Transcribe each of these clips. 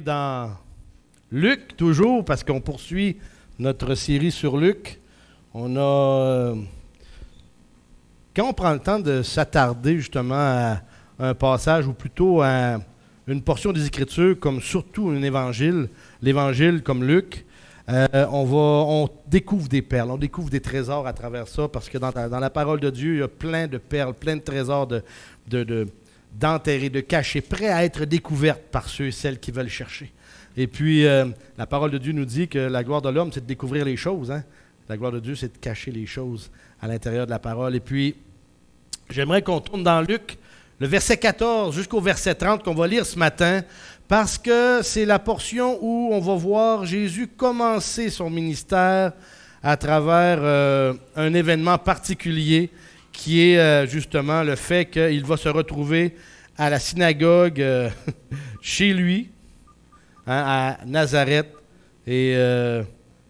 est dans Luc, toujours, parce qu'on poursuit notre série sur Luc. On a... Quand on prend le temps de s'attarder justement à un passage, ou plutôt à une portion des Écritures, comme surtout un évangile, l'évangile comme Luc, on découvre des perles, on découvre des trésors à travers ça, parce que dans la parole de Dieu, il y a plein de perles, plein de trésors d'enterrés, de cachés, prêts à être découvertes par ceux et celles qui veulent chercher. Et puis, la parole de Dieu nous dit que la gloire de l'homme, c'est de découvrir les choses. Hein? La gloire de Dieu, c'est de cacher les choses à l'intérieur de la parole. Et puis, j'aimerais qu'on tourne dans Luc, le verset 14 jusqu'au verset 30 qu'on va lire ce matin, parce que c'est la portion où on va voir Jésus commencer son ministère à travers un événement particulier qui est justement le fait qu'il va se retrouver à la synagogue chez lui, hein, à Nazareth. Et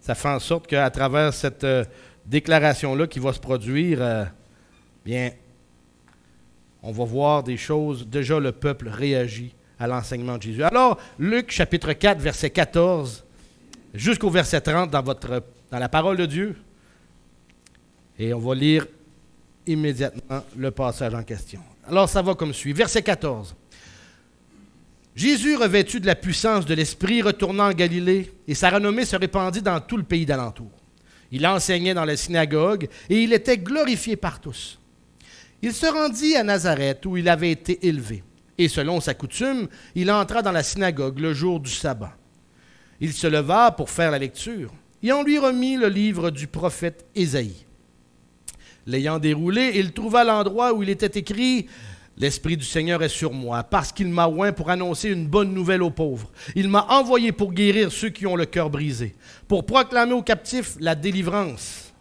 ça fait en sorte qu'à travers cette déclaration-là qui va se produire, bien, on va voir des choses. Déjà, le peuple réagit à l'enseignement de Jésus. Alors, Luc, chapitre 4, verset 14, jusqu'au verset 30 dans la parole de Dieu. Et on va lire immédiatement le passage en question. Alors, ça va comme suit. Verset 14. Jésus, revêtu de la puissance de l'Esprit, retourna en Galilée, et sa renommée se répandit dans tout le pays d'alentour. Il enseignait dans la synagogue, et il était glorifié par tous. Il se rendit à Nazareth, où il avait été élevé, et selon sa coutume, il entra dans la synagogue le jour du sabbat. Il se leva pour faire la lecture, et on lui remit le livre du prophète Ésaïe. L'ayant déroulé, il trouva l'endroit où il était écrit « L'Esprit du Seigneur est sur moi, parce qu'il m'a oint pour annoncer une bonne nouvelle aux pauvres. Il m'a envoyé pour guérir ceux qui ont le cœur brisé, pour proclamer aux captifs la délivrance,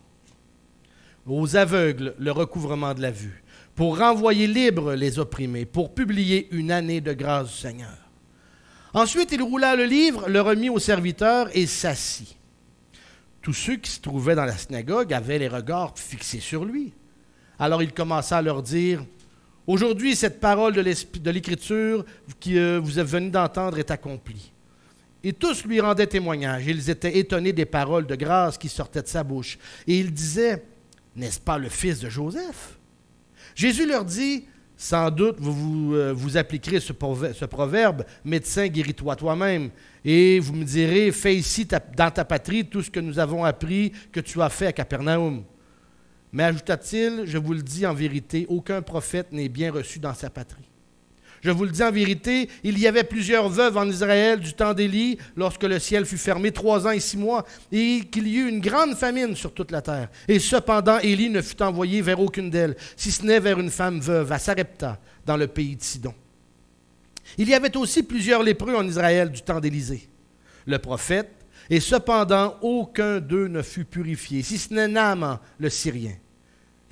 aux aveugles le recouvrement de la vue, pour renvoyer libres les opprimés, pour publier une année de grâce du Seigneur. » Ensuite, il roula le livre, le remit au serviteur et s'assit. Tous ceux qui se trouvaient dans la synagogue avaient les regards fixés sur lui. Alors il commença à leur dire, « Aujourd'hui, cette parole de l'Écriture que vous êtes venus d'entendre est accomplie. » Et tous lui rendaient témoignage. Ils étaient étonnés des paroles de grâce qui sortaient de sa bouche. Et ils disaient, « N'est-ce pas le fils de Joseph? » Jésus leur dit, « Sans doute, vous appliquerez ce proverbe, « Médecin, guéris-toi toi-même. » Et vous me direz, « Fais ici dans ta patrie tout ce que nous avons appris que tu as fait à Capernaum. » Mais ajouta-t-il, « Je vous le dis en vérité, aucun prophète n'est bien reçu dans sa patrie. Je vous le dis en vérité, il y avait plusieurs veuves en Israël du temps d'Élie, lorsque le ciel fut fermé 3 ans et 6 mois, et qu'il y eut une grande famine sur toute la terre. Et cependant, Élie ne fut envoyé vers aucune d'elles, si ce n'est vers une femme veuve, à Sarepta, dans le pays de Sidon. Il y avait aussi plusieurs lépreux en Israël du temps d'Élisée, le prophète, et cependant, aucun d'eux ne fut purifié, si ce n'est Naaman, le Syrien.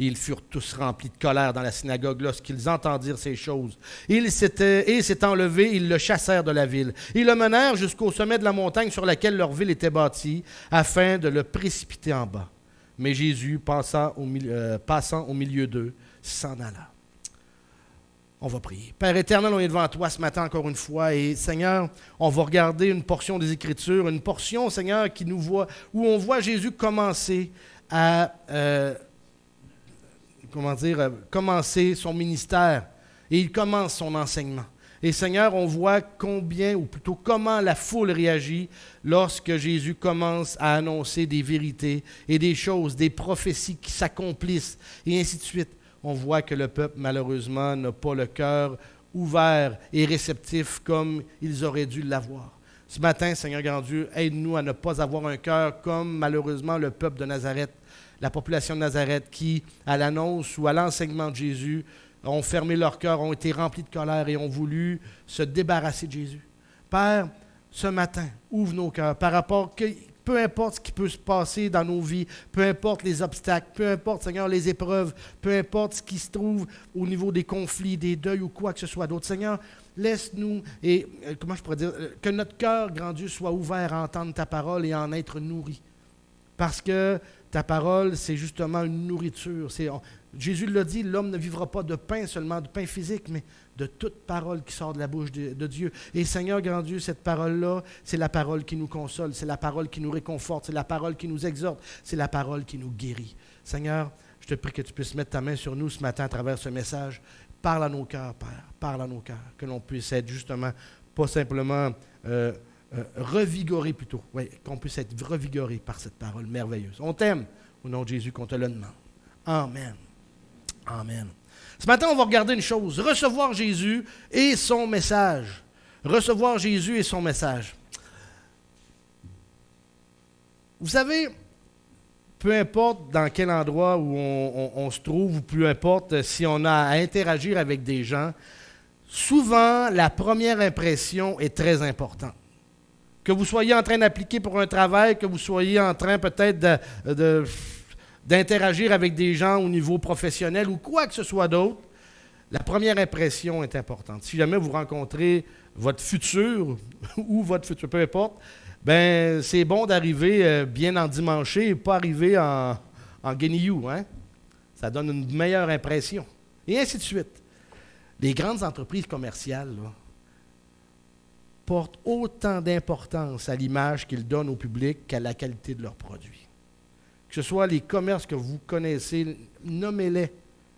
Et ils furent tous remplis de colère dans la synagogue lorsqu'ils entendirent ces choses. Et s'étant levés, ils le chassèrent de la ville. Ils le menèrent jusqu'au sommet de la montagne sur laquelle leur ville était bâtie, afin de le précipiter en bas. Mais Jésus, passant au milieu d'eux, s'en alla. On va prier. Père éternel, on est devant toi ce matin encore une fois. Et Seigneur, on va regarder une portion des Écritures, une portion, Seigneur, qui nous voit, où on voit Jésus commencer à... commencer son ministère, et il commence son enseignement. Et Seigneur, on voit combien, ou plutôt comment la foule réagit lorsque Jésus commence à annoncer des vérités et des choses, des prophéties qui s'accomplissent, et ainsi de suite. On voit que le peuple, malheureusement, n'a pas le cœur ouvert et réceptif comme ils auraient dû l'avoir. Ce matin, Seigneur grand Dieu, aide-nous à ne pas avoir un cœur comme, malheureusement, le peuple de Nazareth, la population de Nazareth qui, à l'annonce ou à l'enseignement de Jésus, ont fermé leur cœur, ont été remplis de colère et ont voulu se débarrasser de Jésus. Père, ce matin, ouvre nos cœurs par rapport que peu importe ce qui peut se passer dans nos vies, peu importe les obstacles, peu importe, Seigneur, les épreuves, peu importe ce qui se trouve au niveau des conflits, des deuils ou quoi que ce soit d'autre. Seigneur, laisse-nous, et comment je pourrais dire, que notre cœur, grand Dieu, soit ouvert à entendre ta parole et à en être nourri. Parce que ta parole, c'est justement une nourriture. Jésus l'a dit, l'homme ne vivra pas de pain seulement, de pain physique, mais de toute parole qui sort de la bouche de Dieu. Et Seigneur grand Dieu, cette parole-là, c'est la parole qui nous console, c'est la parole qui nous réconforte, c'est la parole qui nous exhorte, c'est la parole qui nous guérit. Seigneur, je te prie que tu puisses mettre ta main sur nous ce matin à travers ce message. Parle à nos cœurs, Père, parle à nos cœurs, que l'on puisse être justement, pas simplement revigoré plutôt, oui, qu'on puisse être revigoré par cette parole merveilleuse. On t'aime, au nom de Jésus, qu'on te le demande. Amen. Amen. Ce matin, on va regarder une chose, recevoir Jésus et son message. Recevoir Jésus et son message. Vous savez, peu importe dans quel endroit où on se trouve, ou peu importe si on a à interagir avec des gens, souvent, la première impression est très importante. Que vous soyez en train d'appliquer pour un travail, que vous soyez en train peut-être d'interagir avec des gens au niveau professionnel ou quoi que ce soit d'autre, la première impression est importante. Si jamais vous rencontrez votre futur ou votre futur, peu importe, ben c'est bon d'arriver bien endimanché et pas arriver en guenillou, hein? Ça donne une meilleure impression. Et ainsi de suite. Les grandes entreprises commerciales là, portent autant d'importance à l'image qu'ils donnent au public qu'à la qualité de leurs produits. Que ce soit les commerces que vous connaissez, nommez-les.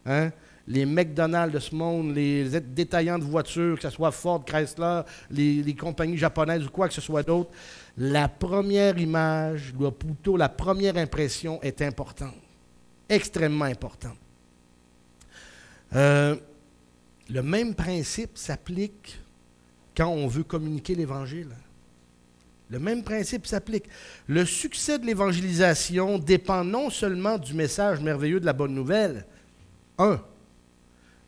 Hein? Les McDonald's de ce monde, les détaillants de voitures, que ce soit Ford, Chrysler, les compagnies japonaises ou quoi que ce soit d'autre, la première image, ou plutôt la première impression est importante, extrêmement importante. Le même principe s'applique quand on veut communiquer l'Évangile. Le même principe s'applique. Le succès de l'évangélisation dépend non seulement du message merveilleux de la bonne nouvelle,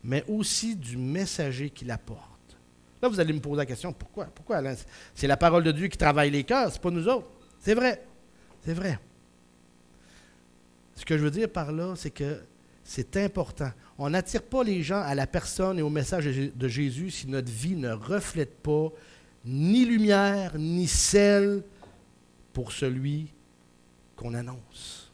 mais aussi du messager qui l'apporte. Là, vous allez me poser la question, pourquoi? Pourquoi, Alain? C'est la parole de Dieu qui travaille les cœurs, ce n'est pas nous autres. C'est vrai. C'est vrai. Ce que je veux dire par là, c'est que c'est important. On n'attire pas les gens à la personne et au message de Jésus si notre vie ne reflète pas ni lumière, ni sel pour celui qu'on annonce.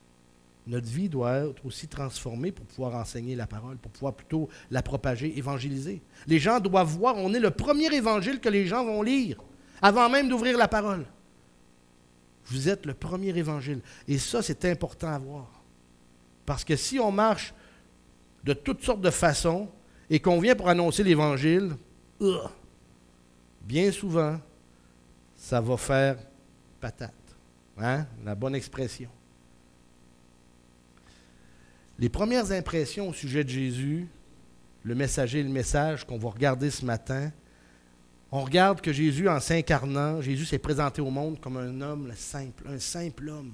Notre vie doit être aussi transformée pour pouvoir enseigner la parole, pour pouvoir plutôt la propager, évangéliser. Les gens doivent voir, on est le premier évangile que les gens vont lire, avant même d'ouvrir la parole. Vous êtes le premier évangile. Et ça, c'est important à voir. Parce que si on marche de toutes sortes de façons et qu'on vient pour annoncer l'évangile, bien souvent, ça va faire patate. Hein? La bonne expression. Les premières impressions au sujet de Jésus, le messager et le message qu'on va regarder ce matin, on regarde que Jésus, en s'incarnant, Jésus s'est présenté au monde comme un homme simple, un simple homme,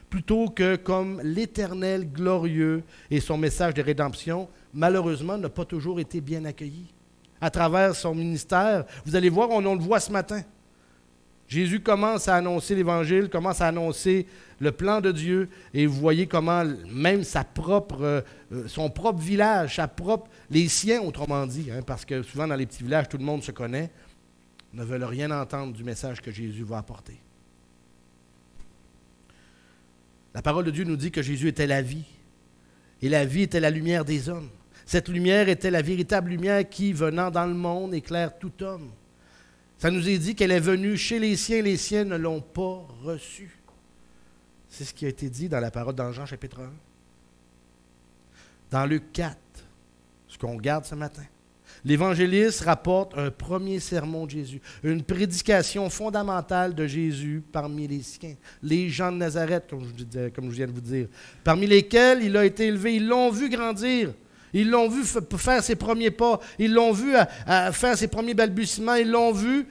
plutôt que comme l'Éternel glorieux, et son message de rédemption, malheureusement, n'a pas toujours été bien accueilli. À travers son ministère, vous allez voir, on le voit ce matin. Jésus commence à annoncer l'Évangile, commence à annoncer le plan de Dieu, et vous voyez comment même son propre village, les siens autrement dit, hein, parce que souvent dans les petits villages, tout le monde se connaît, ne veulent rien entendre du message que Jésus va apporter. La parole de Dieu nous dit que Jésus était la vie, et la vie était la lumière des hommes. Cette lumière était la véritable lumière qui, venant dans le monde, éclaire tout homme. Ça nous est dit qu'elle est venue chez les siens ne l'ont pas reçue. C'est ce qui a été dit dans la parole dans Jean chapitre 1. Dans Luc 4, ce qu'on regarde ce matin, l'évangéliste rapporte un premier sermon de Jésus, une prédication fondamentale de Jésus parmi les siens, les gens de Nazareth, comme je viens de vous dire, parmi lesquels il a été élevé, ils l'ont vu grandir. Ils l'ont vu faire ses premiers pas. Ils l'ont vu faire ses premiers balbutiements. Ils l'ont vu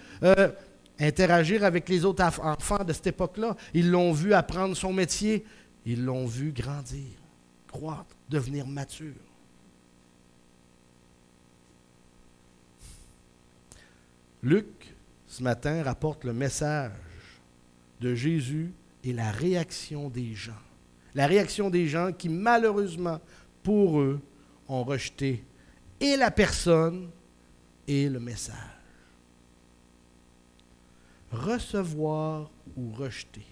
interagir avec les autres enfants de cette époque-là. Ils l'ont vu apprendre son métier. Ils l'ont vu grandir, croître, devenir mature. Luc, ce matin, rapporte le message de Jésus et la réaction des gens. La réaction des gens qui, malheureusement, pour eux, ont rejeté et la personne et le message. Recevoir ou rejeter.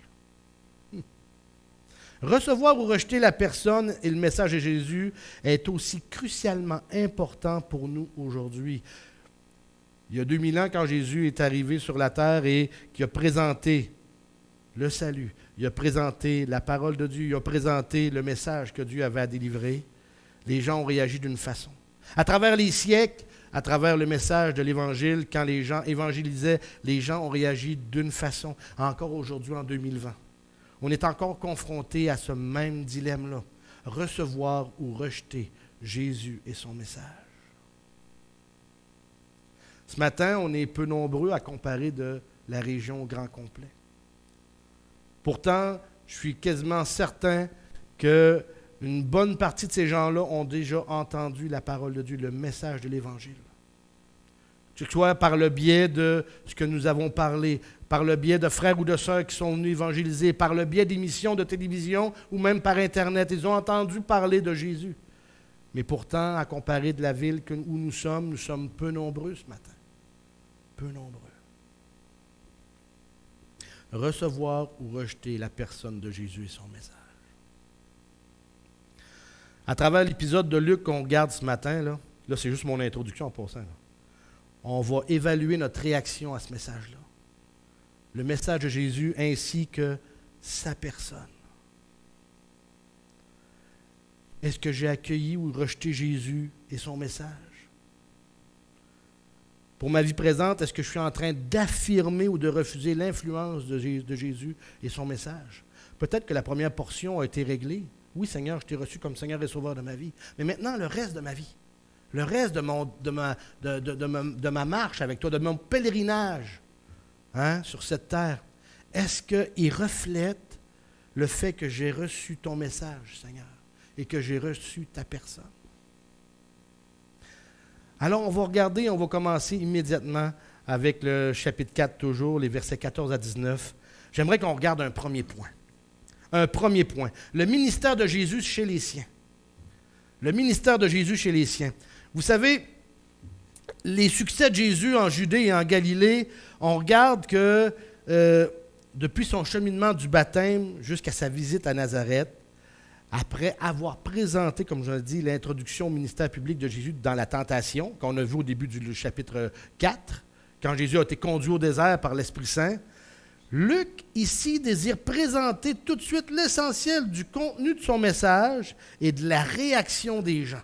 Recevoir ou rejeter la personne et le message de Jésus est aussi crucialement important pour nous aujourd'hui. Il y a 2000 ans, quand Jésus est arrivé sur la terre et qu'il a présenté le salut, il a présenté la parole de Dieu, il a présenté le message que Dieu avait à délivrer, les gens ont réagi d'une façon. À travers les siècles, à travers le message de l'Évangile, quand les gens évangélisaient, les gens ont réagi d'une façon. Encore aujourd'hui, en 2020, on est encore confronté à ce même dilemme-là. Recevoir ou rejeter Jésus et son message. Ce matin, on est peu nombreux à comparer de la région au grand complet. Pourtant, je suis quasiment certain qu'une bonne partie de ces gens-là ont déjà entendu la parole de Dieu, le message de l'Évangile. Que ce soit par le biais de ce que nous avons parlé, par le biais de frères ou de sœurs qui sont venus évangéliser, par le biais d'émissions de télévision ou même par Internet. Ils ont entendu parler de Jésus. Mais pourtant, à comparer de la ville où nous sommes peu nombreux ce matin. Peu nombreux. Recevoir ou rejeter la personne de Jésus et son message. À travers l'épisode de Luc qu'on regarde ce matin, là c'est juste mon introduction en passant, on va évaluer notre réaction à ce message-là. Le message de Jésus ainsi que sa personne. Est-ce que j'ai accueilli ou rejeté Jésus et son message? Pour ma vie présente, est-ce que je suis en train d'affirmer ou de refuser l'influence de Jésus et son message? Peut-être que la première portion a été réglée. Oui, Seigneur, je t'ai reçu comme Seigneur et Sauveur de ma vie. Mais maintenant, le reste de ma vie, le reste de ma marche avec toi, de mon pèlerinage sur cette terre, est-ce qu'il reflète le fait que j'ai reçu ton message, Seigneur, et que j'ai reçu ta personne? Alors, on va regarder, on va commencer immédiatement avec le chapitre 4 toujours, les versets 14 à 19. J'aimerais qu'on regarde un premier point. Un premier point. Le ministère de Jésus chez les siens. Le ministère de Jésus chez les siens. Vous savez, les succès de Jésus en Judée et en Galilée, on regarde que depuis son cheminement du baptême jusqu'à sa visite à Nazareth, après avoir présenté, comme je l'ai dit, l'introduction au ministère public de Jésus dans la tentation, qu'on a vu au début du chapitre 4, quand Jésus a été conduit au désert par l'Esprit Saint, Luc, ici, désire présenter tout de suite l'essentiel du contenu de son message et de la réaction des gens.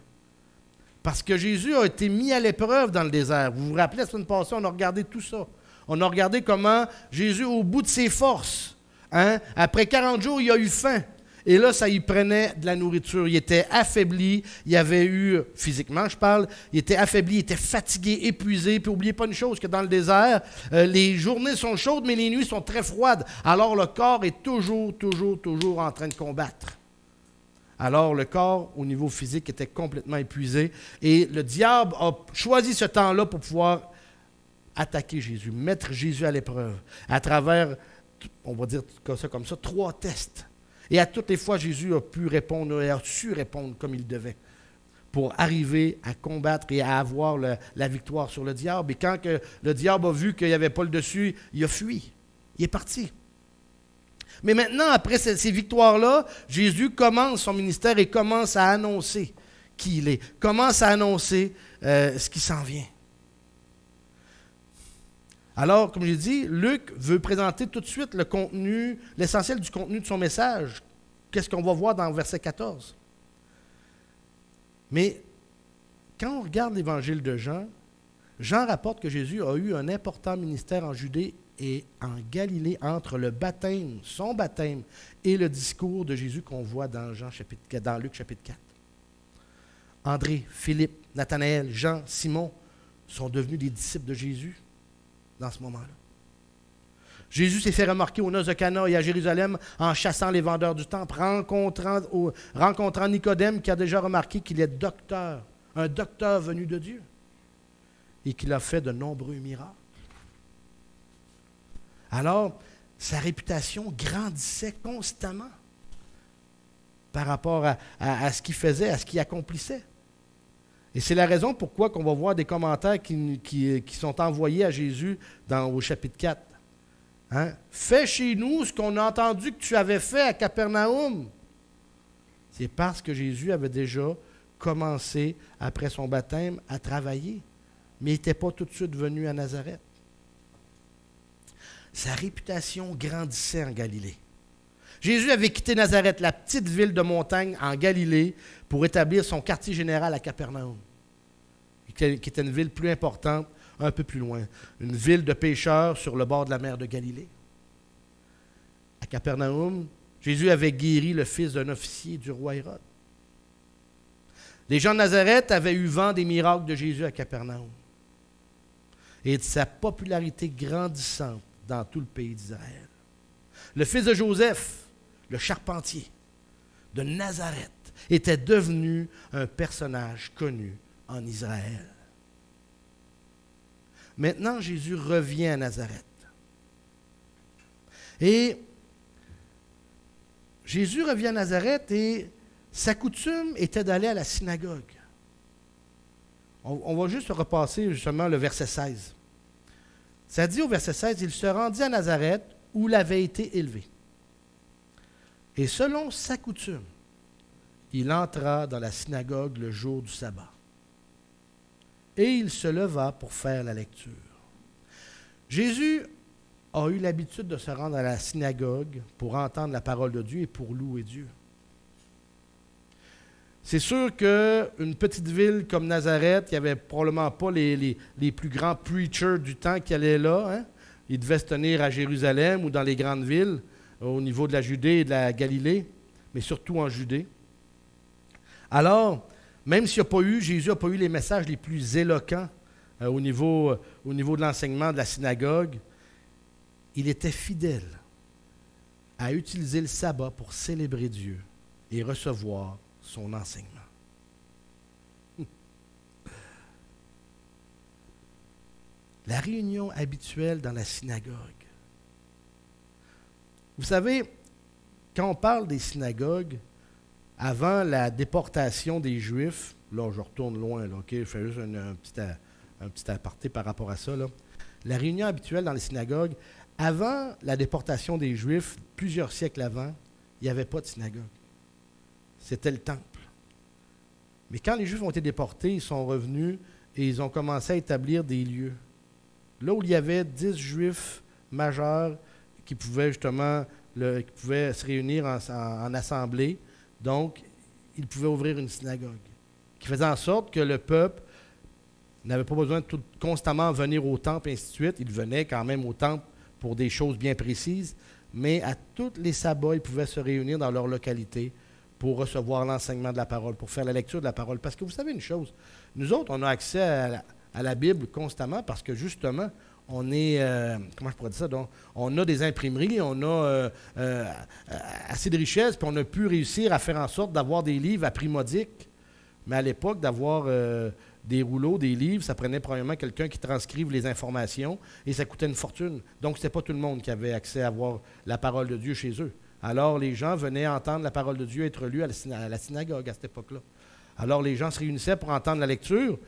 Parce que Jésus a été mis à l'épreuve dans le désert. Vous vous rappelez, la semaine passée, on a regardé tout ça. On a regardé comment Jésus, au bout de ses forces, après 40 jours, il a eu faim. Et là, ça y prenait de la nourriture. Il était affaibli. Il avait eu, physiquement je parle, il était affaibli, il était fatigué, épuisé. Puis n'oubliez pas une chose, que dans le désert, les journées sont chaudes, mais les nuits sont très froides. Alors le corps est toujours en train de combattre. Alors le corps, au niveau physique, était complètement épuisé. Et le diable a choisi ce temps-là pour pouvoir attaquer Jésus, mettre Jésus à l'épreuve, à travers, on va dire ça comme ça, 3 tests. Et à toutes les fois, Jésus a pu répondre, et a su répondre comme il devait, pour arriver à combattre et à avoir la victoire sur le diable. Et quand que le diable a vu qu'il n'y avait pas le dessus, il a fui. Il est parti. Mais maintenant, après ces victoires-là, Jésus commence son ministère et commence à annoncer qui il est, commence à annoncer ce qui s'en vient. Alors, comme j'ai dit, Luc veut présenter tout de suite le contenu, l'essentiel du contenu de son message. Qu'est-ce qu'on va voir dans le verset 14? Mais quand on regarde l'évangile de Jean, Jean rapporte que Jésus a eu un important ministère en Judée et en Galilée entre le baptême, son baptême, et le discours de Jésus qu'on voit dans Luc chapitre 4. André, Philippe, Nathanaël, Jean, Simon sont devenus des disciples de Jésus dans ce moment-là. Jésus s'est fait remarquer aux noces de Cana et à Jérusalem en chassant les vendeurs du temple, rencontrant Nicodème qui a déjà remarqué qu'il est docteur, un docteur venu de Dieu, et qu'il a fait de nombreux miracles. Alors, sa réputation grandissait constamment par rapport à ce qu'il faisait, à ce qu'il accomplissait. Et c'est la raison pourquoi qu'on va voir des commentaires qui sont envoyés à Jésus au chapitre 4. Fais chez nous ce qu'on a entendu que tu avais fait à Capernaum. C'est parce que Jésus avait déjà commencé, après son baptême, à travailler. Mais il n'était pas tout de suite venu à Nazareth. Sa réputation grandissait en Galilée. Jésus avait quitté Nazareth, la petite ville de montagne en Galilée, pour établir son quartier général à Capernaum, qui était une ville plus importante, un peu plus loin. Une ville de pêcheurs sur le bord de la mer de Galilée. À Capernaum, Jésus avait guéri le fils d'un officier du roi Hérode. Les gens de Nazareth avaient eu vent des miracles de Jésus à Capernaum et de sa popularité grandissante dans tout le pays d'Israël. Le fils de Joseph, le charpentier de Nazareth, était devenu un personnage connu en Israël. Maintenant, Jésus revient à Nazareth. Et Jésus revient à Nazareth et sa coutume était d'aller à la synagogue. On va juste repasser justement le verset 16. Ça dit au verset 16, « Il se rendit à Nazareth où il avait été élevé. Et selon sa coutume, il entra dans la synagogue le jour du sabbat. Et il se leva pour faire la lecture. » Jésus a eu l'habitude de se rendre à la synagogue pour entendre la parole de Dieu et pour louer Dieu. C'est sûr qu'une petite ville comme Nazareth, il n'y avait probablement pas les plus grands preachers du temps qui allaient là. Hein? Ils devaient se tenir à Jérusalem ou dans les grandes villes, au niveau de la Judée et de la Galilée, mais surtout en Judée. Alors, même s'il n'y a pas eu, Jésus n'a pas eu les messages les plus éloquents au niveau de l'enseignement de la synagogue, il était fidèle à utiliser le sabbat pour célébrer Dieu et recevoir son enseignement. La réunion habituelle dans la synagogue. Vous savez, quand on parle des synagogues, avant la déportation des Juifs, là je retourne loin, là, okay, je fais juste un petit aparté par rapport à ça. Là. La réunion habituelle dans les synagogues, avant la déportation des Juifs, plusieurs siècles avant, il n'y avait pas de synagogue. C'était le temple. Mais quand les Juifs ont été déportés, ils sont revenus et ils ont commencé à établir des lieux. Là où il y avait 10 Juifs majeurs qui pouvaient justement qui pouvaient se réunir en assemblée, donc ils pouvaient ouvrir une synagogue, qui faisait en sorte que le peuple n'avait pas besoin de constamment venir au temple, et ainsi de suite. Ils venaient quand même au temple pour des choses bien précises, mais à tous les sabbats, ils pouvaient se réunir dans leur localité pour recevoir l'enseignement de la parole, pour faire la lecture de la parole. Parce que vous savez une chose, nous autres, on a accès à la Bible constamment parce que justement, on est, comment je pourrais dire ça, donc, on a des imprimeries, on a assez de richesses, puis on a pu réussir à faire en sorte d'avoir des livres à prix modique. Mais à l'époque, d'avoir des rouleaux, des livres, ça prenait probablement quelqu'un qui transcrive les informations et ça coûtait une fortune. Donc, ce n'était pas tout le monde qui avait accès à voir la parole de Dieu chez eux. Alors, les gens venaient entendre la parole de Dieu être lue à la synagogue à cette époque-là. Alors, les gens se réunissaient pour entendre la lecture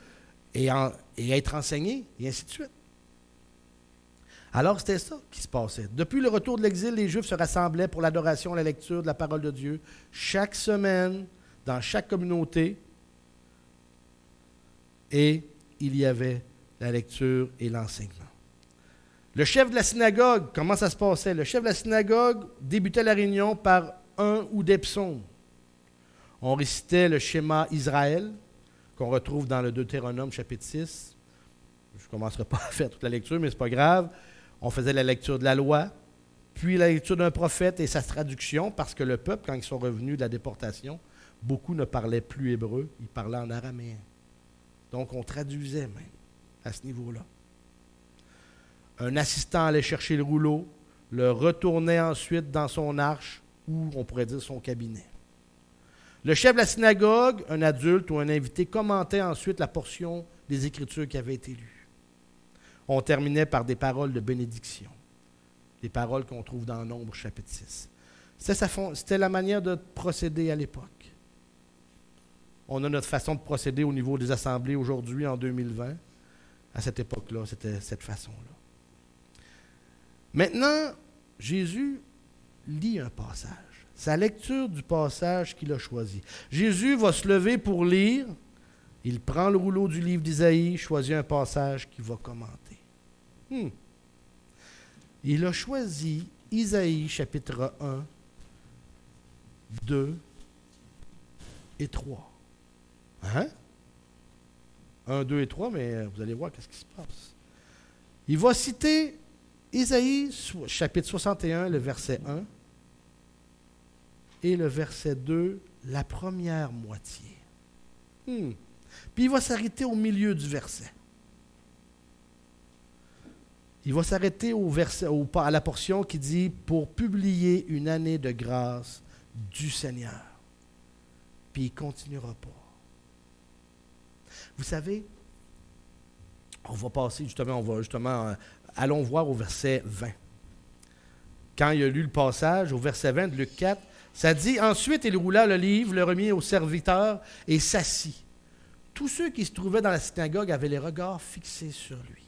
et être enseignés, et ainsi de suite. Alors, c'était ça qui se passait. Depuis le retour de l'exil, les Juifs se rassemblaient pour l'adoration et la lecture de la parole de Dieu. Chaque semaine, dans chaque communauté, et il y avait la lecture et l'enseignement. Le chef de la synagogue, comment ça se passait? Le chef de la synagogue débutait la réunion par un ou des psaumes. On récitait le schéma Israël, qu'on retrouve dans le Deutéronome chapitre 6. Je ne commencerai pas à faire toute la lecture, mais ce n'est pas grave. On faisait la lecture de la loi, puis la lecture d'un prophète et sa traduction, parce que le peuple, quand ils sont revenus de la déportation, beaucoup ne parlaient plus hébreu, ils parlaient en araméen. Donc, on traduisait même à ce niveau-là. Un assistant allait chercher le rouleau, le retournait ensuite dans son arche, ou on pourrait dire son cabinet. Le chef de la synagogue, un adulte ou un invité, commentait ensuite la portion des Écritures qui avait été lue. On terminait par des paroles de bénédiction, des paroles qu'on trouve dans Nombre chapitre 6. C'était la manière de procéder à l'époque. On a notre façon de procéder au niveau des assemblées aujourd'hui, en 2020. À cette époque-là, c'était cette façon-là. Maintenant, Jésus lit un passage. sa lecture du passage qu'il a choisi. Jésus va se lever pour lire. Il prend le rouleau du livre d'Isaïe, choisit un passage qu'il va commenter. Il a choisi Isaïe chapitre 1, 2 et 3. Hein? 1, 2 et 3, mais vous allez voir qu'est-ce qui se passe. Il va citer Isaïe chapitre 61, le verset 1, et le verset 2, la première moitié. Puis il va s'arrêter au milieu du verset. Il va s'arrêter à la portion qui dit « Pour publier une année de grâce du Seigneur ». Puis il ne continuera pas. Vous savez, allons voir au verset 20. Quand il a lu le passage, au verset 20 de Luc 4, ça dit « Ensuite, il roula le livre, le remit au serviteur et s'assit. Tous ceux qui se trouvaient dans la synagogue avaient les regards fixés sur lui. »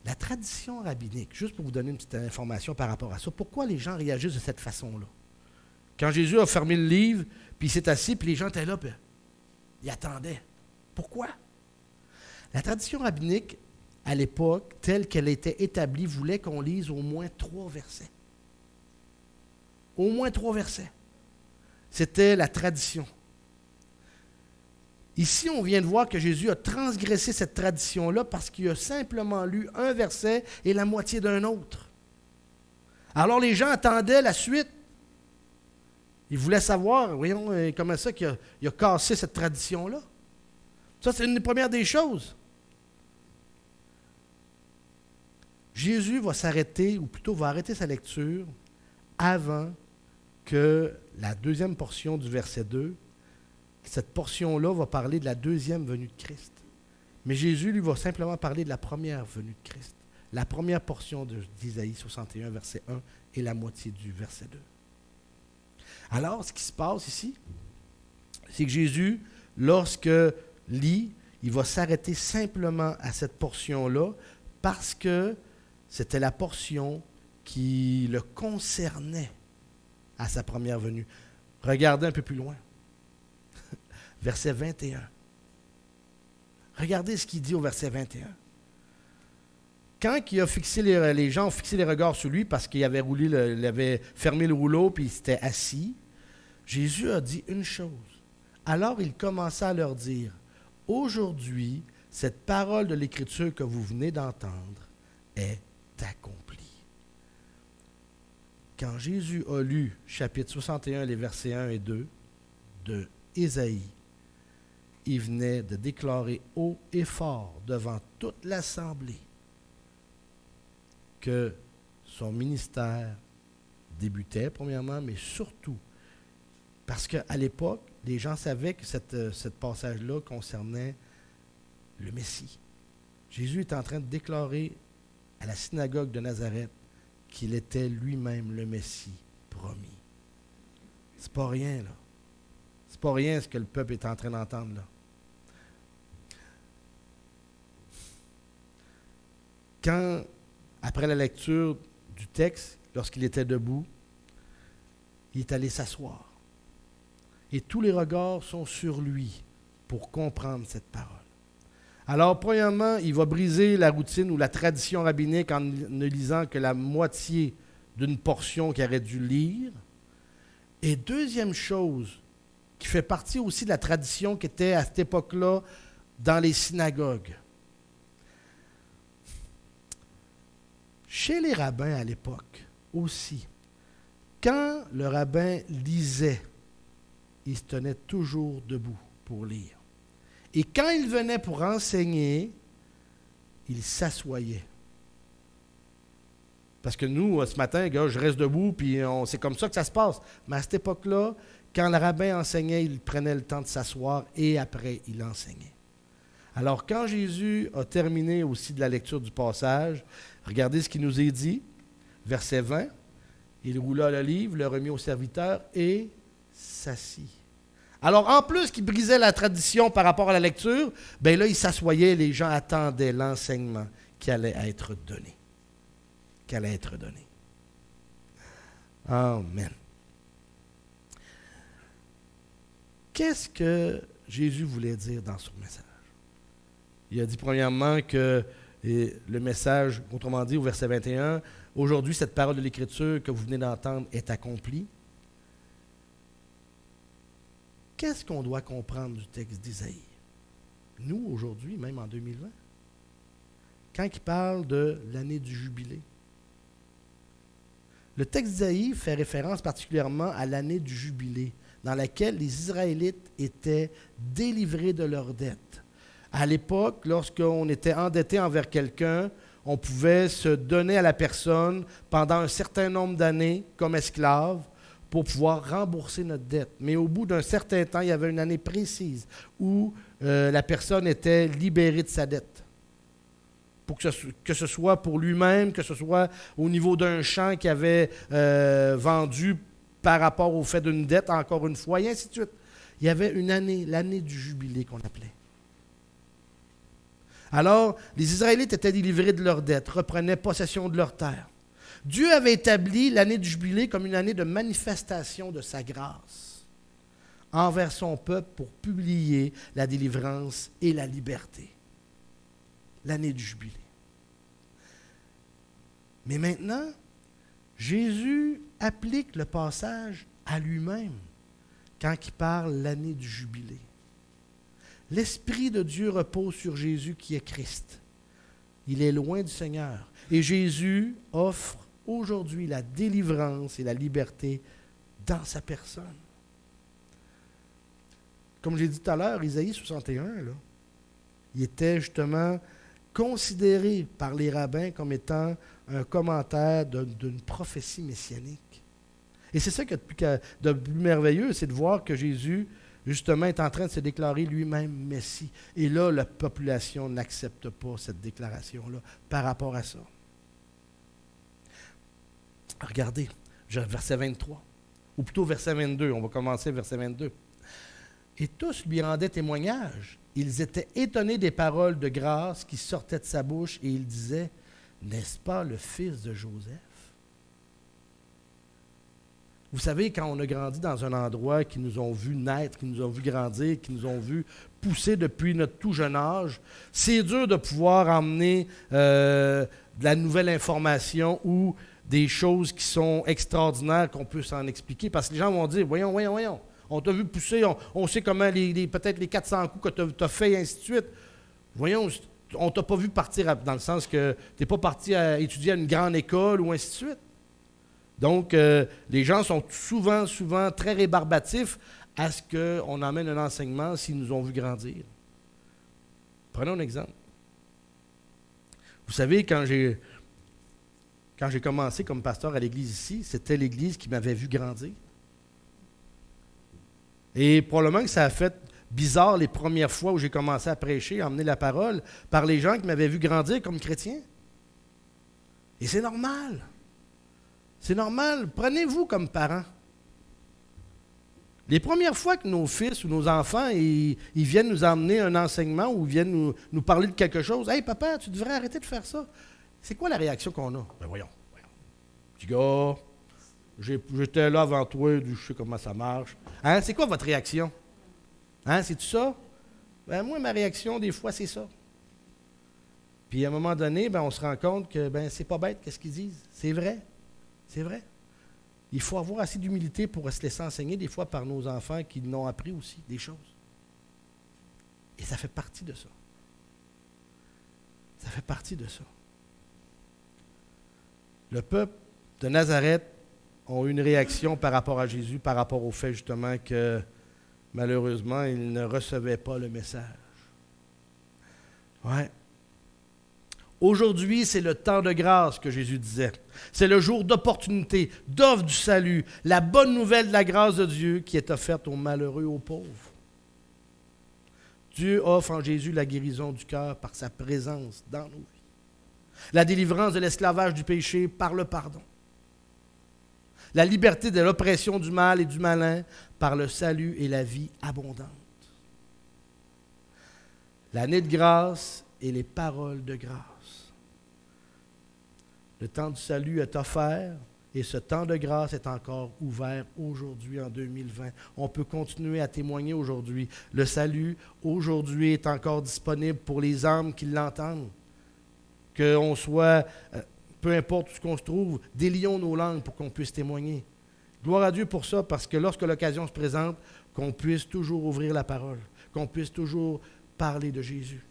La tradition rabbinique, juste pour vous donner une petite information par rapport à ça, pourquoi les gens réagissent de cette façon-là? Quand Jésus a fermé le livre, puis il s'est assis, puis les gens étaient là, puis ils attendaient. Pourquoi? La tradition rabbinique, à l'époque, telle qu'elle était établie, voulait qu'on lise au moins 3 versets. Au moins 3 versets. C'était la tradition. Ici, on vient de voir que Jésus a transgressé cette tradition-là parce qu'il a simplement lu un verset et la moitié d'un autre. Alors les gens attendaient la suite. Ils voulaient savoir, voyons, comment ça qu'il a cassé cette tradition-là. Ça, c'est une des premières des choses. Jésus va s'arrêter, ou plutôt va arrêter sa lecture avant que la deuxième portion du verset 2, cette portion-là va parler de la deuxième venue de Christ. Mais Jésus, lui, va simplement parler de la première venue de Christ. La première portion d'Isaïe 61, verset 1, et la moitié du verset 2. Alors, ce qui se passe ici, c'est que Jésus, lorsque lit, il va s'arrêter simplement à cette portion-là parce que c'était la portion qui le concernait à sa première venue. Regardez un peu plus loin. Verset 21. Regardez ce qu'il dit au verset 21. Quand il a fixé les gens ont fixé les regards sur lui parce qu'il avait il avait fermé le rouleau puis il s'était assis, Jésus a dit une chose. Alors il commença à leur dire, « Aujourd'hui, cette parole de l'Écriture que vous venez d'entendre est accomplie. » Quand Jésus a lu chapitre 61, les versets 1 et 2 de Ésaïe, il venait de déclarer haut et fort devant toute l'assemblée que son ministère débutait, premièrement, mais surtout parce qu'à l'époque, les gens savaient que ce passage-là concernait le Messie. Jésus est en train de déclarer à la synagogue de Nazareth qu'il était lui-même le Messie promis. C'est pas rien, là. C'est pas rien ce que le peuple est en train d'entendre, là. Quand, après la lecture du texte, lorsqu'il était debout, il est allé s'asseoir. Et tous les regards sont sur lui pour comprendre cette parole. Alors, premièrement, il va briser la routine ou la tradition rabbinique en ne lisant que la moitié d'une portion qu'il aurait dû lire. Et deuxième chose, qui fait partie aussi de la tradition qui était à cette époque-là dans les synagogues. Chez les rabbins à l'époque aussi, quand le rabbin lisait, il se tenait toujours debout pour lire. Et quand il venait pour enseigner, il s'assoyait. Parce que nous, ce matin, gars, je reste debout, puis c'est comme ça que ça se passe. Mais à cette époque-là, quand le rabbin enseignait, il prenait le temps de s'asseoir et après, il enseignait. Alors, quand Jésus a terminé aussi de la lecture du passage, regardez ce qu'il nous est dit, verset 20. Il roula le livre, le remit au serviteur et s'assit. Alors, en plus qu'il brisait la tradition par rapport à la lecture, bien là, il s'assoyait et les gens attendaient l'enseignement qui allait être donné. Amen. Qu'est-ce que Jésus voulait dire dans son message? Il a dit premièrement que le message, autrement dit au verset 21, « Aujourd'hui, cette parole de l'Écriture que vous venez d'entendre est accomplie. » Qu'est-ce qu'on doit comprendre du texte d'Isaïe? Nous, aujourd'hui, même en 2020, quand il parle de l'année du jubilé, le texte d'Isaïe fait référence particulièrement à l'année du jubilé, dans laquelle les Israélites étaient délivrés de leurs dettes. À l'époque, lorsqu'on était endetté envers quelqu'un, on pouvait se donner à la personne pendant un certain nombre d'années comme esclave pour pouvoir rembourser notre dette. Mais au bout d'un certain temps, il y avait une année précise où la personne était libérée de sa dette. Pour que ce soit pour lui-même, que ce soit au niveau d'un champ qu'il avait vendu par rapport au fait d'une dette, encore une fois, et ainsi de suite. Il y avait une année, l'année du jubilé qu'on appelait. Alors, les Israélites étaient délivrés de leurs dettes, reprenaient possession de leurs terres. Dieu avait établi l'année du jubilé comme une année de manifestation de sa grâce envers son peuple pour publier la délivrance et la liberté. L'année du jubilé. Mais maintenant, Jésus applique le passage à lui-même quand il parle l'année du jubilé. L'Esprit de Dieu repose sur Jésus qui est Christ. Il est loin du Seigneur. Et Jésus offre aujourd'hui la délivrance et la liberté dans sa personne. Comme j'ai dit tout à l'heure, Isaïe 61, là, il était justement considéré par les rabbins comme étant un commentaire d'une prophétie messianique. Et c'est ça qu'il y a de plus merveilleux, c'est de voir que Jésus, justement, est en train de se déclarer lui-même Messie. Et là, la population n'accepte pas cette déclaration-là par rapport à ça. Regardez, verset 23, ou plutôt verset 22, on va commencer verset 22. Et tous lui rendaient témoignage. Ils étaient étonnés des paroles de grâce qui sortaient de sa bouche et ils disaient, « N'est-ce pas le fils de Joseph? » Vous savez, quand on a grandi dans un endroit qui nous ont vu naître, qui nous ont vu grandir, qui nous ont vu pousser depuis notre tout jeune âge, c'est dur de pouvoir emmener de la nouvelle information ou des choses qui sont extraordinaires qu'on peut s'en expliquer. Parce que les gens vont dire, voyons, on t'a vu pousser, on sait comment peut-être les 400 coups que tu as fait, et ainsi de suite. Voyons, on ne t'a pas vu partir dans le sens que tu n'es pas parti à étudier à une grande école ou ainsi de suite. Donc, les gens sont souvent très rébarbatifs à ce qu'on emmène un enseignement s'ils nous ont vu grandir. Prenons un exemple. Vous savez, quand j'ai commencé comme pasteur à l'église ici, c'était l'église qui m'avait vu grandir. Et probablement que ça a fait bizarre les premières fois où j'ai commencé à prêcher, à emmener la parole, par les gens qui m'avaient vu grandir comme chrétien. Et c'est normal. C'est normal. Prenez-vous comme parents. Les premières fois que nos fils ou nos enfants ils viennent nous emmener un enseignement ou viennent nous parler de quelque chose, « Hey papa, tu devrais arrêter de faire ça. » C'est quoi la réaction qu'on a? Ben voyons. Petit gars, j'étais là avant toi, je sais comment ça marche. Hein? C'est quoi votre réaction? Hein? C'est-tu ça? Ben moi, ma réaction, des fois, c'est ça. Puis à un moment donné, ben, on se rend compte que c'est pas bête qu'est-ce qu'ils disent. C'est vrai. C'est vrai. Il faut avoir assez d'humilité pour se laisser enseigner des fois par nos enfants qui n'ont appris aussi des choses. Et ça fait partie de ça. Ça fait partie de ça. Le peuple de Nazareth ont eu une réaction par rapport à Jésus, par rapport au fait justement que malheureusement, ils ne recevaient pas le message. Ouais. Aujourd'hui, c'est le temps de grâce que Jésus disait. C'est le jour d'opportunité, d'offre du salut, la bonne nouvelle de la grâce de Dieu qui est offerte aux malheureux, aux pauvres. Dieu offre en Jésus la guérison du cœur par sa présence dans nos vies. La délivrance de l'esclavage du péché par le pardon. La liberté de l'oppression du mal et du malin par le salut et la vie abondante. L'année de grâce et les paroles de grâce. Le temps du salut est offert Et ce temps de grâce est encore ouvert aujourd'hui en 2020. On peut continuer à témoigner aujourd'hui. Le salut aujourd'hui est encore disponible pour les âmes qui l'entendent. Qu'on soit, peu importe où qu'on se trouve, délions nos langues pour qu'on puisse témoigner. Gloire à Dieu pour ça, parce que lorsque l'occasion se présente, qu'on puisse toujours ouvrir la parole, qu'on puisse toujours parler de Jésus.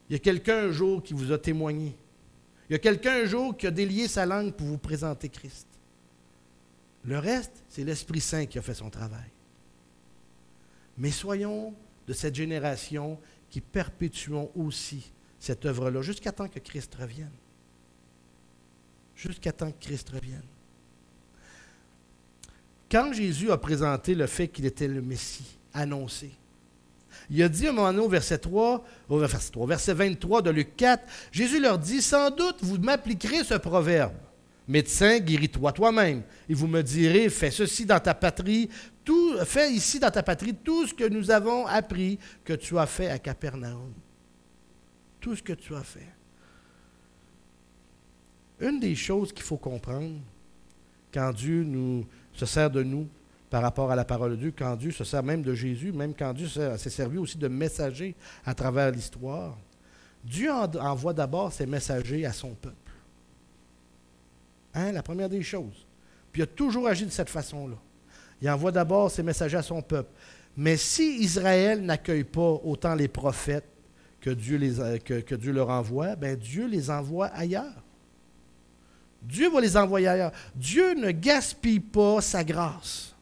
Il y a quelqu'un un jour qui vous a témoigné. Il y a quelqu'un un jour qui a délié sa langue pour vous présenter Christ. Le reste, c'est l'Esprit Saint qui a fait son travail. Mais soyons de cette génération qui perpétuons aussi cette œuvre-là jusqu'à temps que Christ revienne. Jusqu'à temps que Christ revienne. Quand Jésus a présenté le fait qu'il était le Messie, annoncé, il a dit à un moment donné au verset 23 de Luc 4, Jésus leur dit, « Sans doute, vous m'appliquerez ce proverbe. Médecin, guéris-toi toi-même. Et vous me direz, fais ceci dans ta patrie, fais ici dans ta patrie tout ce que nous avons appris que tu as fait à Capernaum. » Tout ce que tu as fait. Une des choses qu'il faut comprendre quand Dieu se sert de nous par rapport à la parole de Dieu, quand Dieu se sert même de Jésus, même quand Dieu s'est servi aussi de messagers à travers l'histoire, Dieu envoie d'abord ses messagers à son peuple. La première des choses. Puis il a toujours agi de cette façon-là. Il envoie d'abord ses messagers à son peuple. Mais si Israël n'accueille pas autant les prophètes que Dieu leur envoie, bien Dieu les envoie ailleurs. Dieu va les envoyer ailleurs. Dieu ne gaspille pas sa grâce.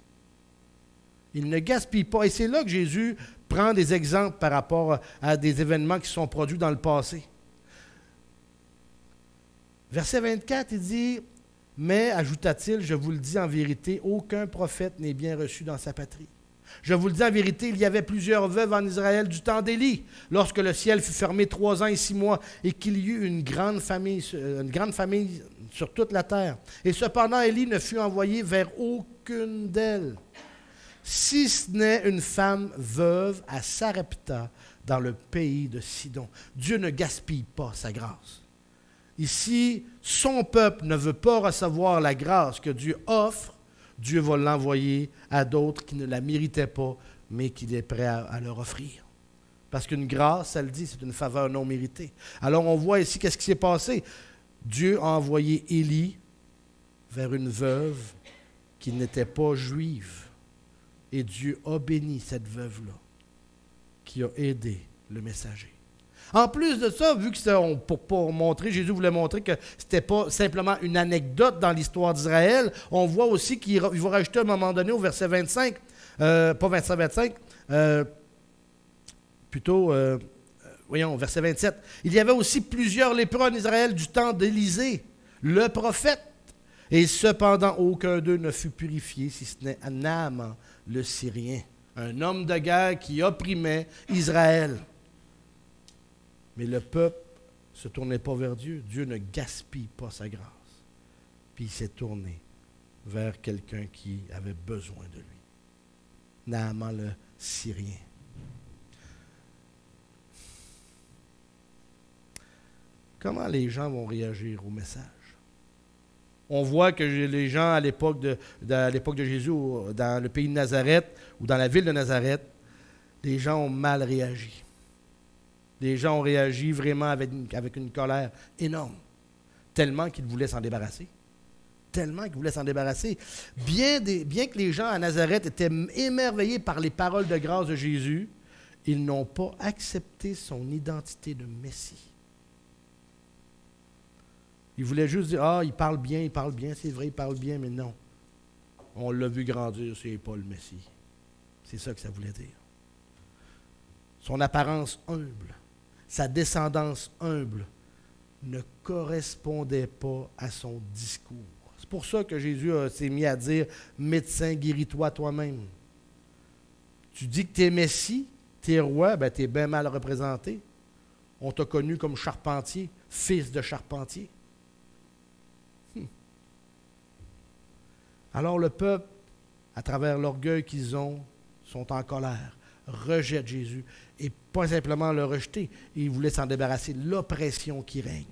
Il ne gaspille pas. Et c'est là que Jésus prend des exemples par rapport à des événements qui sont produits dans le passé. Verset 24, il dit, « Mais, ajouta-t-il, je vous le dis en vérité, aucun prophète n'est bien reçu dans sa patrie. Je vous le dis en vérité, il y avait plusieurs veuves en Israël du temps d'Élie, lorsque le ciel fut fermé 3 ans et 6 mois, et qu'il y eut une grande famille sur toute la terre. Et cependant, Élie ne fut envoyé vers aucune d'elles, si ce n'est une femme veuve à Sarepta, dans le pays de Sidon. » Dieu ne gaspille pas sa grâce. Ici, son peuple ne veut pas recevoir la grâce que Dieu offre, Dieu va l'envoyer à d'autres qui ne la méritaient pas, mais qu'il est prêt à leur offrir. Parce qu'une grâce, ça le dit, c'est une faveur non méritée. Alors on voit ici qu'est-ce qui s'est passé. Dieu a envoyé Élie vers une veuve qui n'était pas juive. Et Dieu a béni cette veuve-là, qui a aidé le messager. En plus de ça, vu que pour montrer, Jésus voulait montrer que ce n'était pas simplement une anecdote dans l'histoire d'Israël, on voit aussi qu'il va rajouter à un moment donné au verset 25, pas 25, verset 27. « Il y avait aussi plusieurs lépreux en Israël du temps d'Élisée, le prophète, et cependant aucun d'eux ne fut purifié, si ce n'est Naaman le Syrien, un homme de guerre qui opprimait Israël. » Mais le peuple ne se tournait pas vers Dieu. Dieu ne gaspille pas sa grâce. Puis il s'est tourné vers quelqu'un qui avait besoin de lui. Naaman le Syrien. Comment les gens vont réagir au message? On voit que les gens à l'époque de Jésus, dans le pays de Nazareth, ou dans la ville de Nazareth, les gens ont mal réagi. Les gens ont réagi vraiment avec une colère énorme, tellement qu'ils voulaient s'en débarrasser. Tellement qu'ils voulaient s'en débarrasser. Bien que les gens à Nazareth étaient émerveillés par les paroles de grâce de Jésus, ils n'ont pas accepté son identité de Messie. Ils voulaient juste dire, il parle bien, c'est vrai, il parle bien, mais non. On l'a vu grandir, c'est pas le Messie. C'est ça que ça voulait dire. Son apparence humble, sa descendance humble, ne correspondait pas à son discours. C'est pour ça que Jésus s'est mis à dire, « Médecin, guéris-toi toi-même. » Tu dis que tu es Messie, tu es roi, tu es bien mal représenté. On t'a connu comme charpentier, fils de charpentier. Alors le peuple, à travers l'orgueil qu'ils ont, sont en colère, rejettent Jésus, et pas simplement le rejeter, ils voulaient s'en débarrasser, l'oppression qui règne.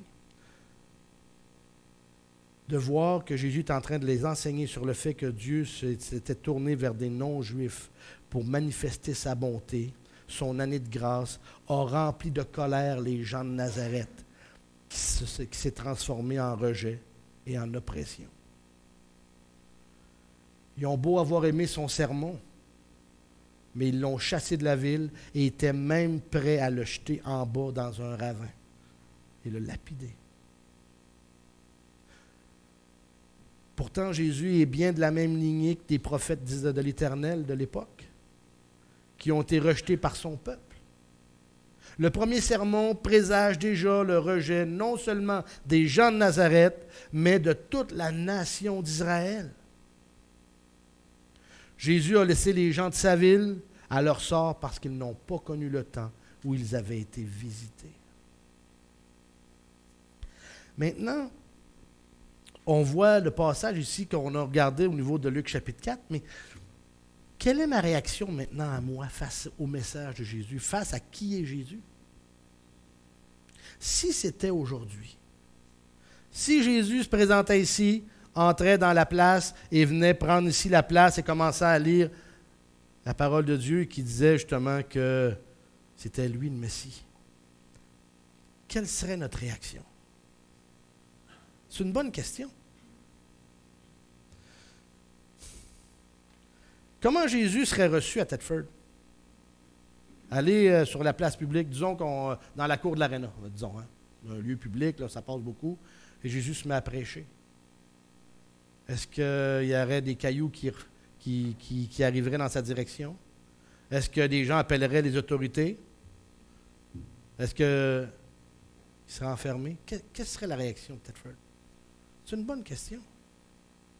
de voir que Jésus est en train de les enseigner sur le fait que Dieu s'était tourné vers des non-juifs pour manifester sa bonté, son année de grâce, a rempli de colère les gens de Nazareth, qui s'est transformé en rejet et en oppression. Ils ont beau avoir aimé son sermon, mais ils l'ont chassé de la ville et étaient même prêts à le jeter en bas dans un ravin et le lapider. Pourtant, Jésus est bien de la même lignée que des prophètes de l'Éternel de l'époque, qui ont été rejetés par son peuple. Le premier sermon présage déjà le rejet non seulement des gens de Nazareth, mais de toute la nation d'Israël. Jésus a laissé les gens de sa ville à leur sort parce qu'ils n'ont pas connu le temps où ils avaient été visités. Maintenant, on voit le passage ici qu'on a regardé au niveau de Luc chapitre 4, mais quelle est ma réaction maintenant à moi face au message de Jésus, face à qui est Jésus? Si c'était aujourd'hui, si Jésus se présentait ici, entrait dans la place et venait prendre ici la place et commençait à lire la parole de Dieu qui disait justement que c'était lui le Messie, quelle serait notre réaction? C'est une bonne question. Comment Jésus serait reçu à Thetford? Aller sur la place publique, disons dans la cour de l'Arena, disons, hein, un lieu public, là, ça passe beaucoup, et Jésus se met à prêcher. Est-ce qu'il y aurait des cailloux qui arriveraient dans sa direction? Est-ce que des gens appelleraient les autorités? Est-ce qu'il serait enfermé? Quelle serait la réaction de Thetford? C'est une bonne question.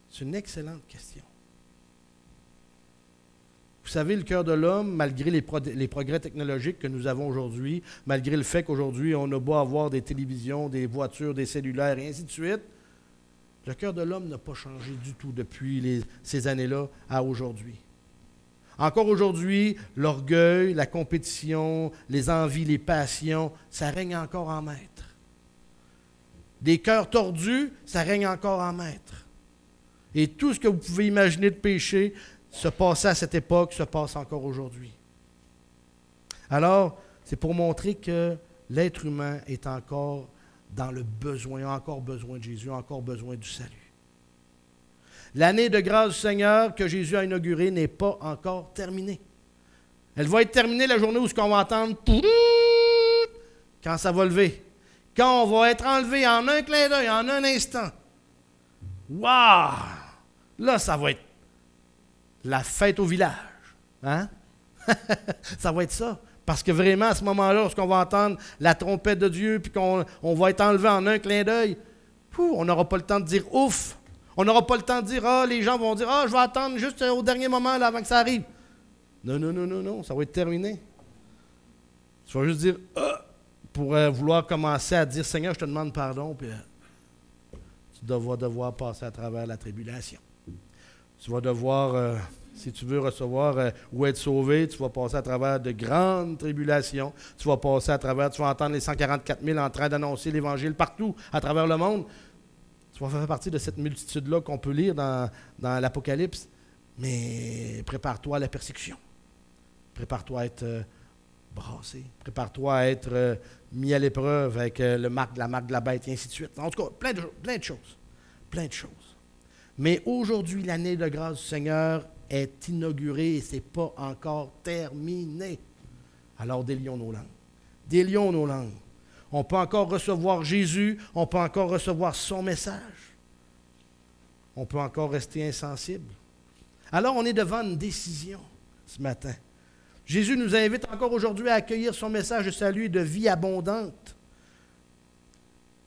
C'est une excellente question. Vous savez, le cœur de l'homme, malgré les progrès technologiques que nous avons aujourd'hui, malgré le fait qu'aujourd'hui, on a beau avoir des télévisions, des voitures, des cellulaires et ainsi de suite, le cœur de l'homme n'a pas changé du tout depuis ces années-là à aujourd'hui. Encore aujourd'hui, l'orgueil, la compétition, les envies, les passions, ça règne encore en maître. Des cœurs tordus, ça règne encore en maître. Et tout ce que vous pouvez imaginer de péché se passait à cette époque, se passe encore aujourd'hui. Alors, c'est pour montrer que l'être humain est encore dans le besoin, a encore besoin de Jésus, a encore besoin du salut. L'année de grâce du Seigneur que Jésus a inaugurée n'est pas encore terminée. Elle va être terminée la journée où on va entendre quand ça va lever. Quand on va être enlevé en un clin d'œil, en un instant. Waouh! Là, ça va être la fête au village. Hein? Ça va être ça. Parce que vraiment, à ce moment-là, lorsqu'on va entendre la trompette de Dieu, puis qu'on va être enlevé en un clin d'œil, on n'aura pas le temps de dire ouf. On n'aura pas le temps de dire, les gens vont dire, je vais attendre juste au dernier moment là, avant que ça arrive. Non, ça va être terminé. Tu vas juste dire, pour vouloir commencer à dire, Seigneur, je te demande pardon, puis tu vas devoir passer à travers la tribulation. Tu vas devoir, si tu veux recevoir ou être sauvé, tu vas passer à travers de grandes tribulations. Tu vas passer à travers, tu vas entendre les 144 000 en train d'annoncer l'Évangile partout à travers le monde. Tu vas faire partie de cette multitude-là qu'on peut lire dans l'Apocalypse. Mais prépare-toi à la persécution. Prépare-toi à être brassé. Prépare-toi à être mis à l'épreuve avec la marque de la bête et ainsi de suite. En tout cas, plein de choses. Plein de choses. Mais aujourd'hui, l'année de grâce du Seigneur est inaugurée et ce n'est pas encore terminé. Alors délions nos langues. Délions nos langues. On peut encore recevoir Jésus, on peut encore recevoir son message. On peut encore rester insensible. Alors on est devant une décision ce matin. Jésus nous invite encore aujourd'hui à accueillir son message de salut et de vie abondante.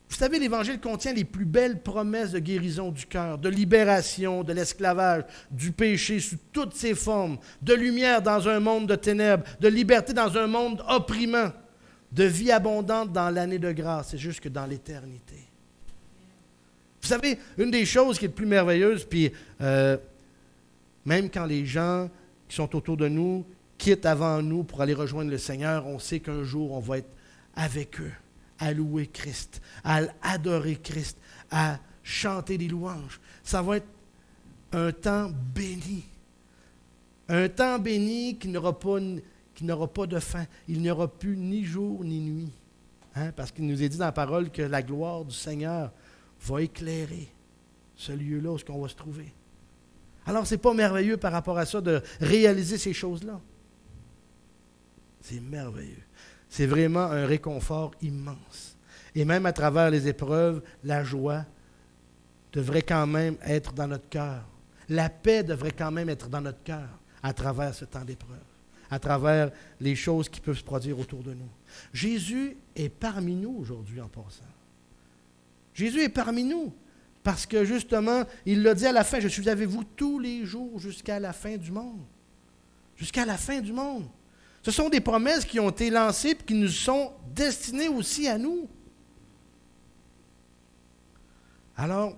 Vous savez, l'Évangile contient les plus belles promesses de guérison du cœur, de libération de l'esclavage, du péché sous toutes ses formes, de lumière dans un monde de ténèbres, de liberté dans un monde opprimant, de vie abondante dans l'année de grâce et jusque dans l'éternité. Vous savez, une des choses qui est le plus merveilleuse, puis même quand les gens qui sont autour de nous quittent avant nous pour aller rejoindre le Seigneur, on sait qu'un jour on va être avec eux, à louer Christ, à adorer Christ, à chanter des louanges. Ça va être un temps béni. Un temps béni qui n'aura pas de fin. Il n'y aura plus ni jour ni nuit. Hein? Parce qu'il nous est dit dans la parole que la gloire du Seigneur va éclairer ce lieu-là où on va se trouver. Alors, ce n'est pas merveilleux par rapport à ça de réaliser ces choses-là. C'est merveilleux. C'est vraiment un réconfort immense. Et même à travers les épreuves, la joie devrait quand même être dans notre cœur. La paix devrait quand même être dans notre cœur à travers ce temps d'épreuve, à travers les choses qui peuvent se produire autour de nous. Jésus est parmi nous aujourd'hui en passant. Jésus est parmi nous parce que justement, il l'a dit à la fin, je suis avec vous tous les jours jusqu'à la fin du monde. Jusqu'à la fin du monde. Ce sont des promesses qui ont été lancées et qui nous sont destinées aussi à nous. Alors,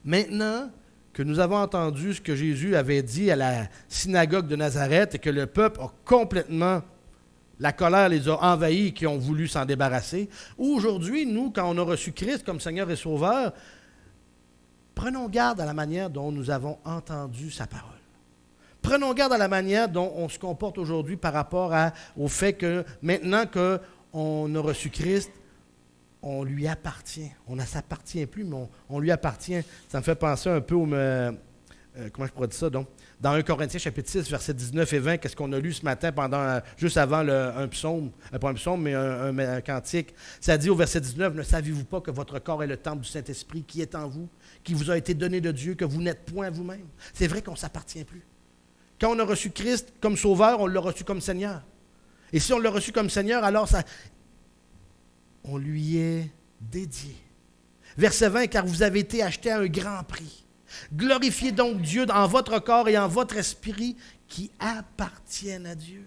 maintenant que nous avons entendu ce que Jésus avait dit à la synagogue de Nazareth et que le peuple a complètement, la colère les a envahis et qui ont voulu s'en débarrasser, aujourd'hui, nous, quand on a reçu Christ comme Seigneur et Sauveur, prenons garde à la manière dont nous avons entendu sa parole. Prenons garde à la manière dont on se comporte aujourd'hui par rapport au fait que maintenant qu'on a reçu Christ, on lui appartient. On ne s'appartient plus, mais on lui appartient. Ça me fait penser un peu comment je pourrais dire ça, donc? Dans 1 Corinthiens, chapitre 6, versets 19 et 20, qu'est-ce qu'on a lu ce matin juste avant un psaume, pas un psaume, mais un cantique. Ça dit au verset 19, « Ne savez-vous pas que votre corps est le temple du Saint-Esprit qui est en vous, qui vous a été donné de Dieu, que vous n'êtes point vous-même? » C'est vrai qu'on ne s'appartient plus. Quand on a reçu Christ comme Sauveur, on l'a reçu comme Seigneur. Et si on l'a reçu comme Seigneur, alors on lui est dédié. Verset 20, « Car vous avez été achetés à un grand prix. Glorifiez donc Dieu en votre corps et en votre esprit qui appartiennent à Dieu. »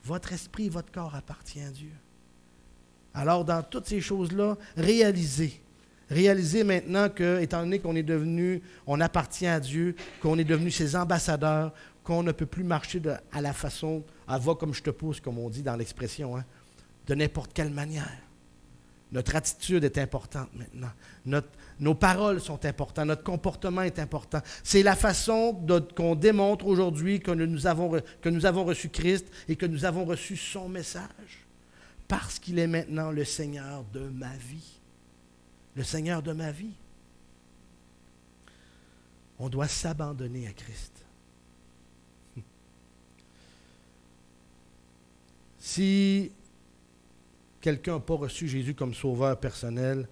Votre esprit et votre corps appartiennent à Dieu. Alors, dans toutes ces choses-là, réalisez maintenant que, étant donné on appartient à Dieu, qu'on est devenu ses ambassadeurs, qu'on ne peut plus marcher à la façon, va comme je te pousse, comme on dit dans l'expression, hein, de n'importe quelle manière. Notre attitude est importante maintenant. Nos paroles sont importantes. Notre comportement est important. C'est la façon qu'on démontre aujourd'hui que nous avons reçu Christ et que nous avons reçu son message. Parce qu'il est maintenant le Seigneur de ma vie. Le Seigneur de ma vie. On doit s'abandonner à Christ. Si quelqu'un n'a pas reçu Jésus comme sauveur personnel,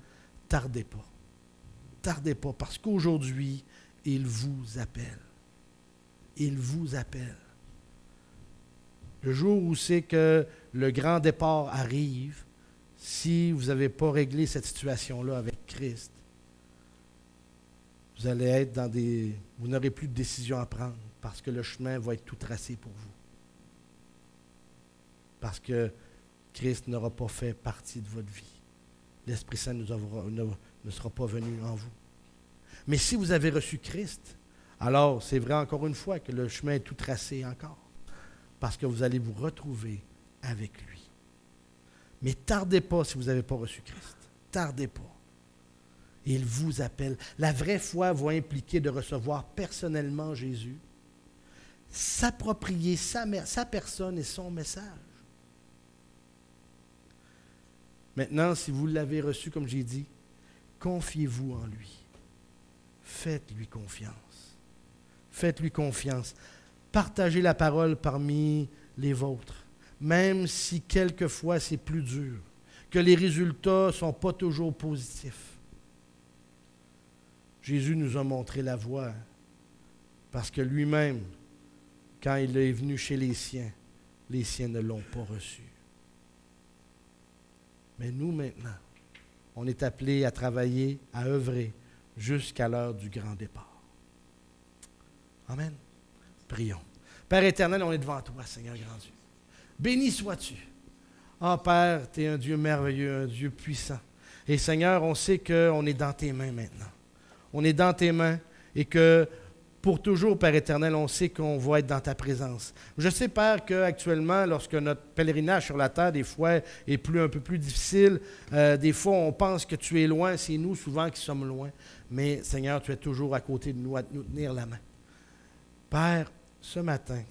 tardez pas. Tardez pas, parce qu'aujourd'hui, il vous appelle. Il vous appelle. Le jour où c'est que le grand départ arrive, si vous n'avez pas réglé cette situation-là avec Christ, vous allez être vous n'aurez plus de décision à prendre, parce que le chemin va être tout tracé pour vous. Parce que Christ n'aura pas fait partie de votre vie. L'Esprit Saint ne sera pas venu en vous. Mais si vous avez reçu Christ, alors c'est vrai encore une fois que le chemin est tout tracé encore. Parce que vous allez vous retrouver avec lui. Mais tardez pas si vous n'avez pas reçu Christ. Tardez pas. Il vous appelle. La vraie foi va impliquer de recevoir personnellement Jésus, s'approprier sa personne et son message. Maintenant, si vous l'avez reçu, comme j'ai dit, confiez-vous en lui. Faites-lui confiance. Faites-lui confiance. Partagez la parole parmi les vôtres, même si quelquefois c'est plus dur, que les résultats ne sont pas toujours positifs. Jésus nous a montré la voie, parce que lui-même, quand il est venu chez les siens ne l'ont pas reçu. Mais nous, maintenant, on est appelés à travailler, à œuvrer jusqu'à l'heure du grand départ. Amen. Prions. Père éternel, on est devant toi, Seigneur grand Dieu. Béni sois-tu. Père, tu es un Dieu merveilleux, un Dieu puissant. Et Seigneur, on sait qu'on est dans tes mains maintenant. On est dans tes mains et que pour toujours, Père éternel, on sait qu'on va être dans ta présence. Je sais, Père, qu'actuellement, lorsque notre pèlerinage sur la terre, des fois, est un peu plus difficile, des fois, on pense que tu es loin, c'est nous souvent qui sommes loin. Mais, Seigneur, tu es toujours à côté de nous, à nous tenir la main. Père, ce matin,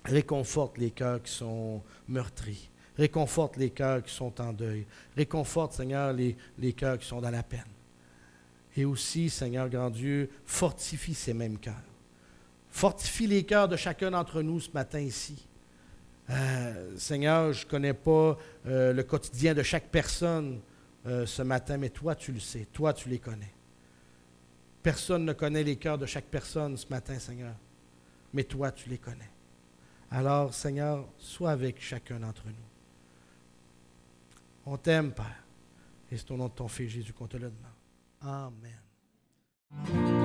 réconforte les cœurs qui sont meurtris. Réconforte les cœurs qui sont en deuil. Réconforte, Seigneur, les cœurs qui sont dans la peine. Et aussi, Seigneur grand Dieu, fortifie ces mêmes cœurs. Fortifie les cœurs de chacun d'entre nous ce matin ici. Seigneur, je ne connais pas le quotidien de chaque personne ce matin, mais toi, tu le sais. Toi, tu les connais. Personne ne connaît les cœurs de chaque personne ce matin, Seigneur. Mais toi, tu les connais. Alors, Seigneur, sois avec chacun d'entre nous. On t'aime, Père. Et c'est au nom de ton Fils Jésus qu'on te le demande. Amen.